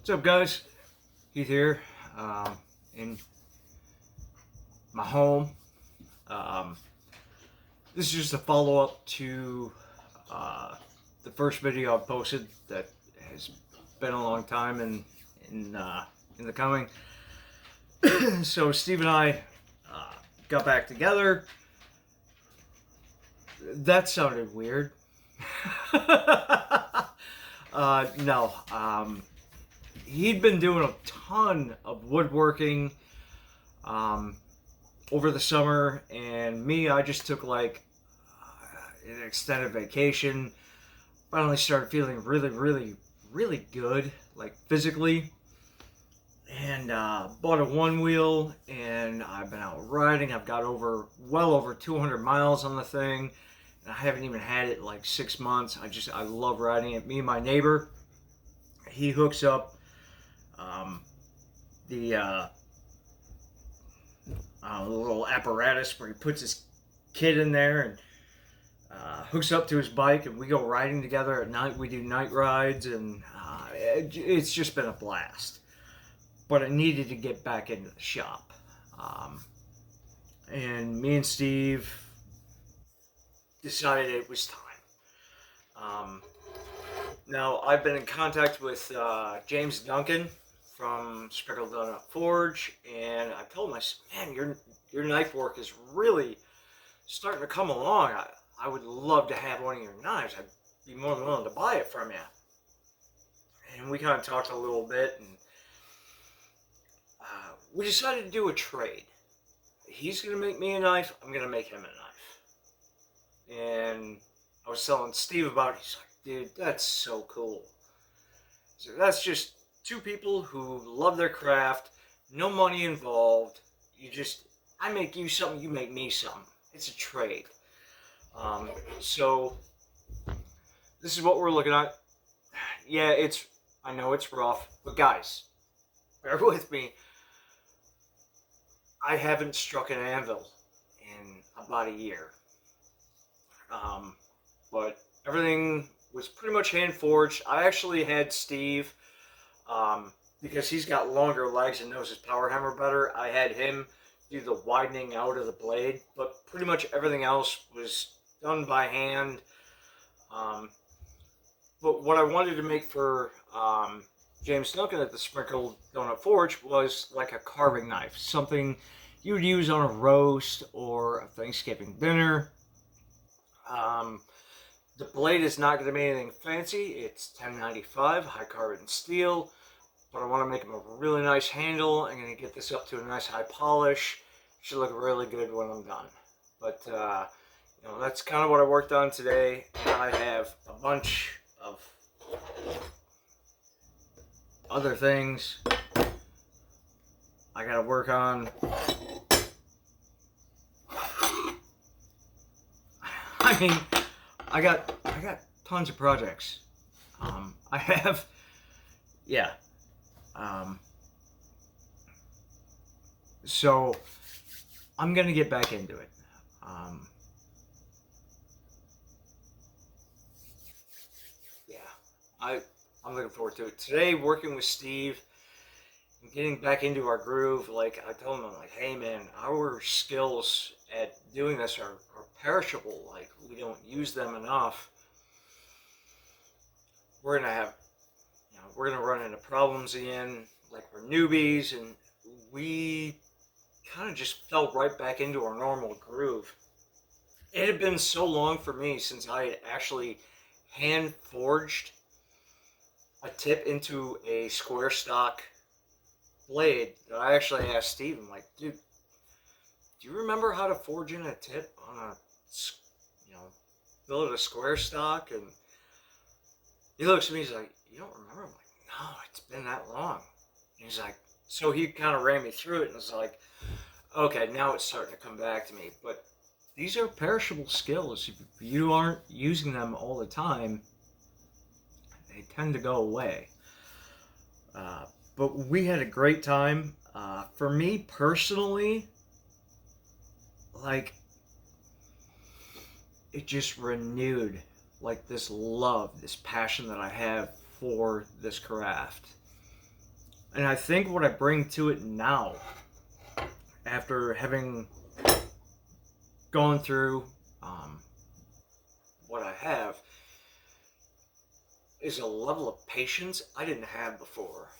What's up, guys? Heath here, in my home. Um, this is just a follow-up to uh, the first video I posted that has been a long time in the coming. So Steve and I got back together. That sounded weird. No. He'd been doing a ton of woodworking over the summer, and I just took like an extended vacation. Finally started feeling really good, like physically, and bought a one wheel, and I've been out riding. I've got well over 200 miles on the thing, and I haven't even had it like 6 months. I love riding it. Me and my neighbor, he hooks up um, the little apparatus where he puts his kid in there and hooks up to his bike, and we go riding together at night. We do night rides, and it's just been a blast. But I needed to get back into the shop, and me and Steve decided it was time. Now, I've been in contact with James Duncan from Sprinkled Donut Forge, and I told him, I said, man, your knife work is really starting to come along. I would love to have one of your knives. I'd be more than willing to buy it from you. And we kind of talked a little bit, and we decided to do a trade. He's going to make me a knife, I'm going to make him a knife. And I was telling Steve about it. He's like, dude, that's so cool. So that's just two people who love their craft, no money involved. I make you something, you make me something. It's a trade. So this is what we're looking at. Yeah, I know it's rough, but guys, bear with me. I haven't struck an anvil in about a year. But everything was pretty much hand forged. I actually had Steve, because he's got longer legs and knows his power hammer better. I had him do the widening out of the blade, but pretty much everything else was done by hand. But what I wanted to make for James Duncan at the Sprinkled Donut Forge was like a carving knife, something you would use on a roast or a Thanksgiving dinner. The blade is not going to be anything fancy. It's 1095 high carbon steel, but I want to make him a really nice handle. I'm going to get this up to a nice high polish. Should look really good when I'm done. But that's kind of what I worked on today. And I have a bunch of other things I got to work on. I mean, I got tons of projects. I have, yeah. So I'm gonna get back into it. Yeah, I'm looking forward to it. Today, working with Steve and getting back into our groove. Like I told him, I'm like, hey man, our skills at doing this are perishable. Like we don't use them enough. We're gonna run into problems again. Like we're newbies, and we kind of just fell right back into our normal groove. It had been so long for me since I had actually hand forged a tip into a square stock blade that I actually asked Steve, I'm like, dude, do you remember how to forge in a tip on a, build a square stock? And he looks at me, he's like, you don't remember? I'm like, no, it's been that long. And he's like, so he kind of ran me through it, and was like, okay, now it's starting to come back to me. But these are perishable skills. If you aren't using them all the time, they tend to go away. But we had a great time. For me personally, like, it just renewed like this love, this passion that I have for this craft. And I think what I bring to it now, after having gone through what I have, is a level of patience I didn't have before.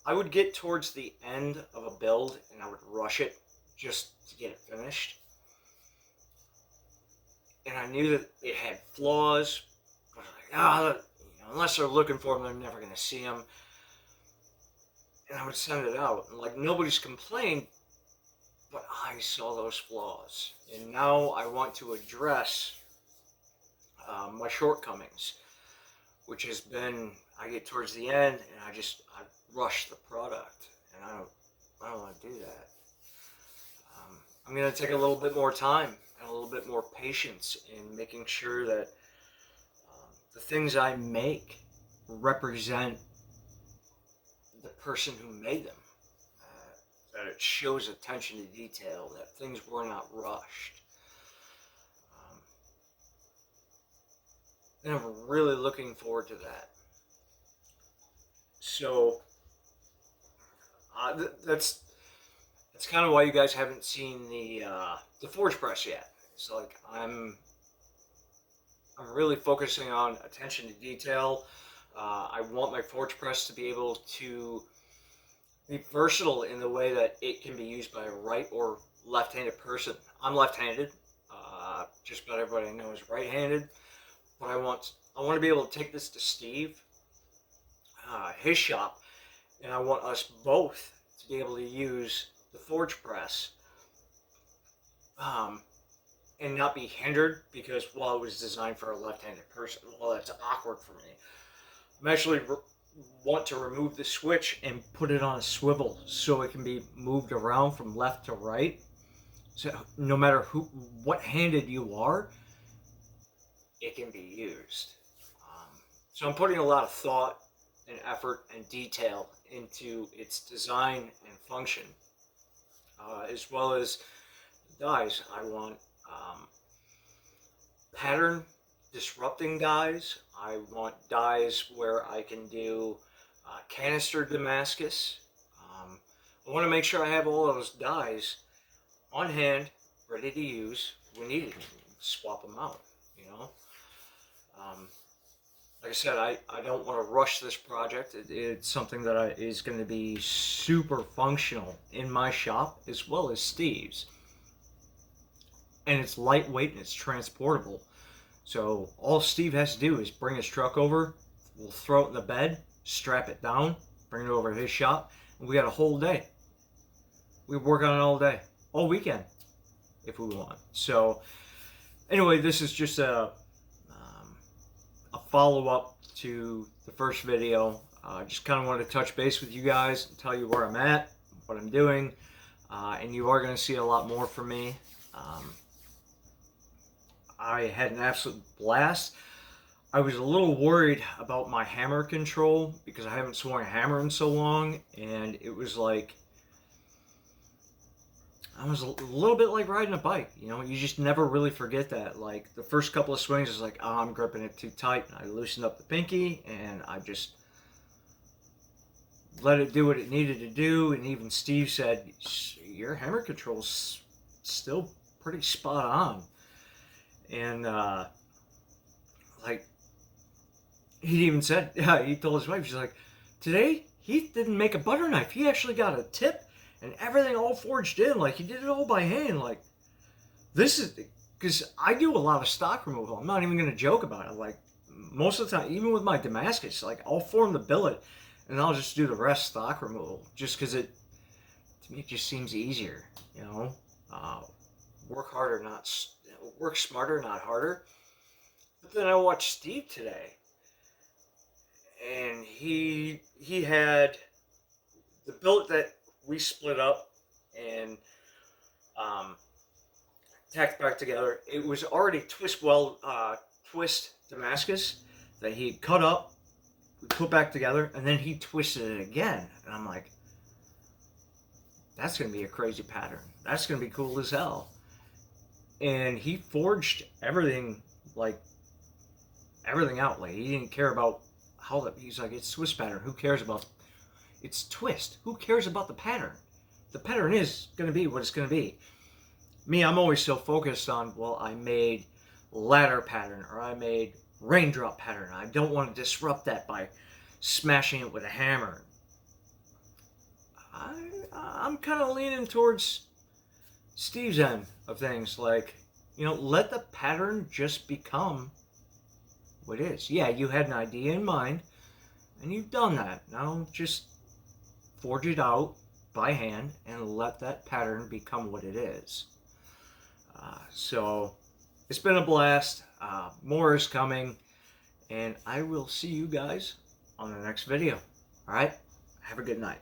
I would get towards the end of a build and I would rush it just to get it finished. And I knew that it had flaws, but I was like, unless they're looking for them, they're never going to see them. And I would send it out. And like, nobody's complained, but I saw those flaws. And now I want to address my shortcomings, which has been, I get towards the end and I rush the product, and I don't want to do that. I'm going to take a little bit more time and a little bit more patience in making sure that the things I make represent the person who made them. That it shows attention to detail, that things were not rushed. And I'm really looking forward to that. So that's kind of why you guys haven't seen the Forge Press yet. It's like I'm really focusing on attention to detail. I want my Forge Press to be able to be versatile in the way that it can be used by a right or left-handed person. I'm left-handed. Just about everybody I know is right-handed. But I want to be able to take this to Steve, his shop, and I want us both to be able to use the Forge Press and not be hindered because, well, it was designed for a left-handed person. Well, that's awkward for me. I'm actually want to remove the switch and put it on a swivel so it can be moved around from left to right. So no matter what handed you are, it can be used. So I'm putting a lot of thought and effort and detail into its design and function, as well as dies. I want pattern disrupting dies. I want dies where I can do canister Damascus. I want to make sure I have all those dies on hand, ready to use when needed. Swap them out, Like I said, I don't want to rush this project. It's something that is going to be super functional in my shop as well as Steve's. And it's lightweight and it's transportable. So all Steve has to do is bring his truck over, we'll throw it in the bed, strap it down, bring it over to his shop, and we got a whole day. We work on it all day, all weekend, if we want. So anyway, this is just a follow-up to the first video. Just kind of wanted to touch base with you guys and tell you where I'm at, what I'm doing, and you are going to see a lot more from me. I had an absolute blast. I was a little worried about my hammer control because I haven't swung a hammer in so long, and it was like, I was a little bit like riding a bike, you just never really forget that. Like the first couple of swings is like, oh, I'm gripping it too tight, and I loosened up the pinky, and I just let it do what it needed to do. And even Steve said, your hammer control's still pretty spot on. And like he even said, he told his wife, she's like, today he didn't make a butter knife, he actually got a tip and everything all forged in, like he did it all by hand. Like, this is because I do a lot of stock removal. I'm not even going to joke about it. Like most of the time, even with my Damascus, like I'll form the billet and I'll just do the rest stock removal, just because to me it just seems easier. Work harder, work smarter, not harder. But then I watched Steve today, and he had the billet that we split up and tacked back together. It was already twist Damascus that he had cut up, we put back together, and then he twisted it again. And I'm like, that's gonna be a crazy pattern. That's gonna be cool as hell. And he forged everything out. Like he didn't care about how he's like, it's Swiss pattern. Who cares about It's twist. Who cares about the pattern? The pattern is going to be what it's going to be. Me, I'm always so focused on, well, I made ladder pattern or I made raindrop pattern. I don't want to disrupt that by smashing it with a hammer. I'm kind of leaning towards Steve's end of things. Like, let the pattern just become what it is. Yeah, you had an idea in mind and you've done that. Now just forge it out by hand and let that pattern become what it is. So it's been a blast. More is coming, and I will see you guys on the next video. All right, have a good night.